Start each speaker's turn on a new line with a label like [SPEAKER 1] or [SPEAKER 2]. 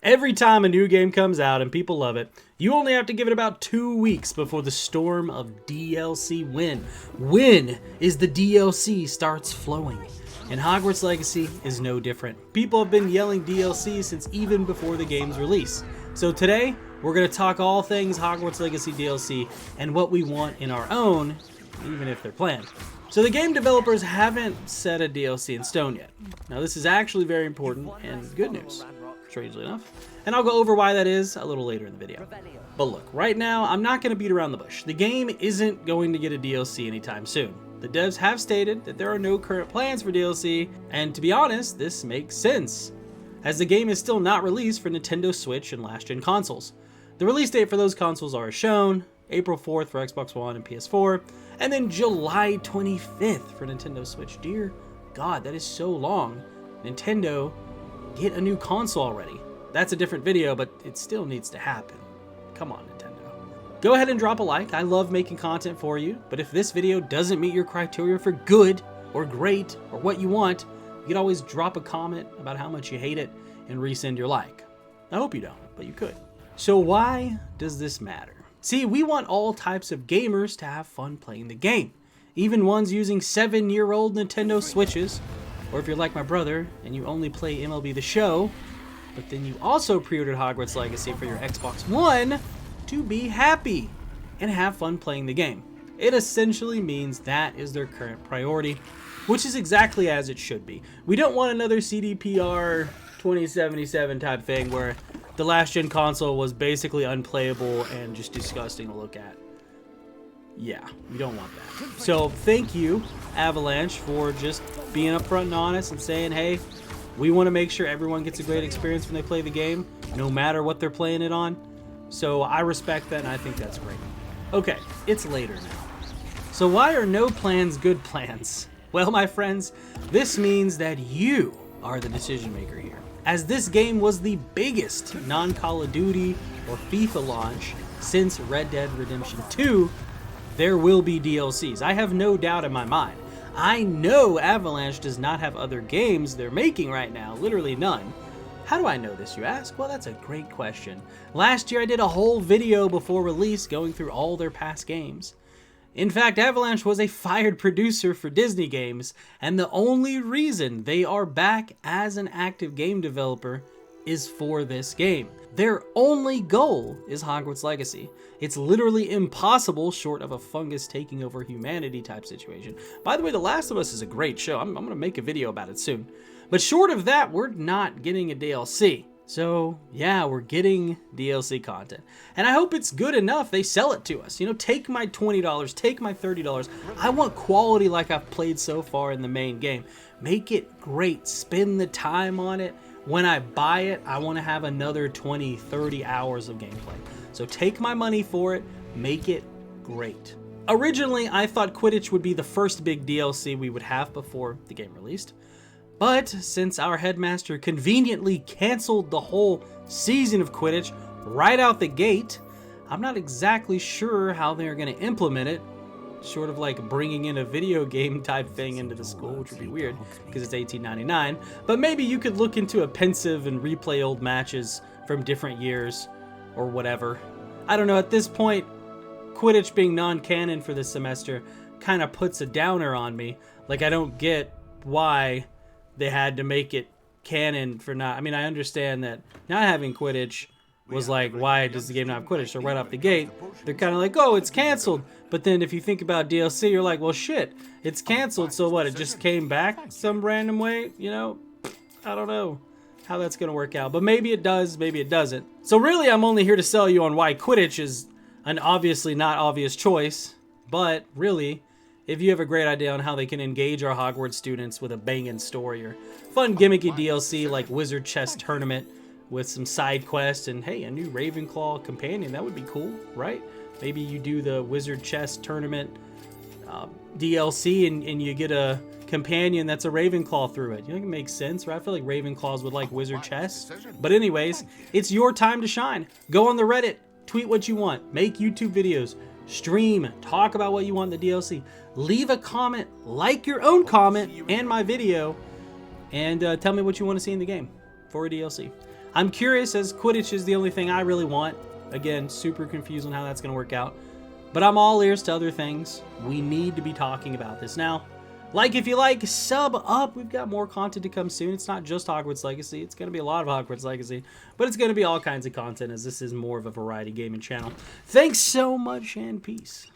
[SPEAKER 1] Every time a new game comes out and people love it, you only have to give it about 2 weeks before the storm of DLC when is the DLC starts flowing. And Hogwarts Legacy is no different. People have been yelling DLC since even before the game's release. So today, we're going to talk all things Hogwarts Legacy DLC and what we want in our own, even if they're planned. So the game developers haven't set a DLC in stone yet. Now this is actually very important and good news, strangely enough. And I'll go over why that is a little later in the video. But look, right now, I'm not going to beat around the bush. The game isn't going to get a DLC anytime soon. The devs have stated that there are no current plans for DLC, and to be honest, this makes sense, as the game is still not released for Nintendo Switch and last-gen consoles. The release date for those consoles are shown, April 4th for Xbox One and PS4, and then July 25th for Nintendo Switch. Dear God, that is so long. Nintendo, get a new console already. That's a different video, but it still needs to happen. Come on, Nintendo. Go ahead and drop a like. I love making content for you, but if this video doesn't meet your criteria for good or great or what you want, you can always drop a comment about how much you hate it and resend your like. I hope you don't, but you could. So why does this matter? See, we want all types of gamers to have fun playing the game, even ones using 7-year-old Nintendo Switches, or if you're like my brother and you only play MLB The Show, but then you also pre-ordered Hogwarts Legacy for your Xbox One to be happy and have fun playing the game. It essentially means that is their current priority, which is exactly as it should be. We don't want another CDPR 2077 type thing where the last gen console was basically unplayable and just disgusting to look at. Yeah, we don't want that. So thank you, Avalanche, for just being upfront and honest and saying, hey, we want to make sure everyone gets a great experience when they play the game, no matter what they're playing it on. So I respect that, and I think that's great. Okay, it's later now. So why are no plans good plans? Well, my friends, this means that you are the decision maker here. As this game was the biggest non-Call of Duty or FIFA launch since Red Dead Redemption 2, there will be DLCs. I have no doubt in my mind. I know Avalanche does not have other games they're making right now, literally none. How do I know this, you ask? Well, that's a great question. Last year I did a whole video before release going through all their past games. In fact, Avalanche was a fired producer for Disney games, and the only reason they are back as an active game developer is for this game. Their only goal is Hogwarts Legacy. It's literally impossible short of a fungus taking over humanity type situation. By the way, The Last of Us is a great show. I'm going to make a video about it soon. But short of that, we're not getting a DLC. So yeah, we're getting DLC content. And I hope it's good enough they sell it to us. You know, take my $20, take my $30. I want quality like I've played so far in the main game. Make it great. Spend the time on it. When I buy it, I want to have another 20, 30 hours of gameplay. So take my money for it, make it great. Originally, I thought Quidditch would be the first big DLC we would have before the game released. But since our headmaster conveniently canceled the whole season of Quidditch right out the gate, I'm not exactly sure how they're going to implement it. Short of like bringing in a video game type thing into the school, which would be weird because it's $18.99. But maybe you could look into a pensive and replay old matches from different years or whatever. I don't know, at this point, Quidditch being non-canon for this semester kind of puts a downer on me. Like, I don't get why they had to make it canon for not... I mean, I understand that not having Quidditch was like, why does the game not have Quidditch? So right off the gate, they're kind of like, oh, it's canceled. But then if you think about DLC, you're like, well, shit, it's canceled. So what, it just came back some random way? You know, I don't know how that's going to work out. But maybe it does, maybe it doesn't. So really, I'm only here to sell you on why Quidditch is an obviously not obvious choice. But really, if you have a great idea on how they can engage our Hogwarts students with a banging story or fun gimmicky DLC like Wizard Chess Tournament with some side quests and hey, a new Ravenclaw companion, that would be cool, right? Maybe you do the Wizard Chess Tournament DLC and you get a companion that's a Ravenclaw through it. You think it makes sense, right? I feel like Ravenclaws would like Wizard Chess. But anyways, it's your time to shine. Go on the Reddit, tweet what you want, make YouTube videos, stream, talk about what you want in the DLC. Leave a comment, like your own comment and my video, and tell me what you want to see in the game for a DLC. I'm curious, as Quidditch is the only thing I really want. Again, super confused on how that's going to work out. But I'm all ears to other things. We need to be talking about this. Now, like if you like, sub up. We've got more content to come soon. It's not just Hogwarts Legacy. It's going to be a lot of Hogwarts Legacy. But it's going to be all kinds of content, as this is more of a variety gaming channel. Thanks so much, and peace.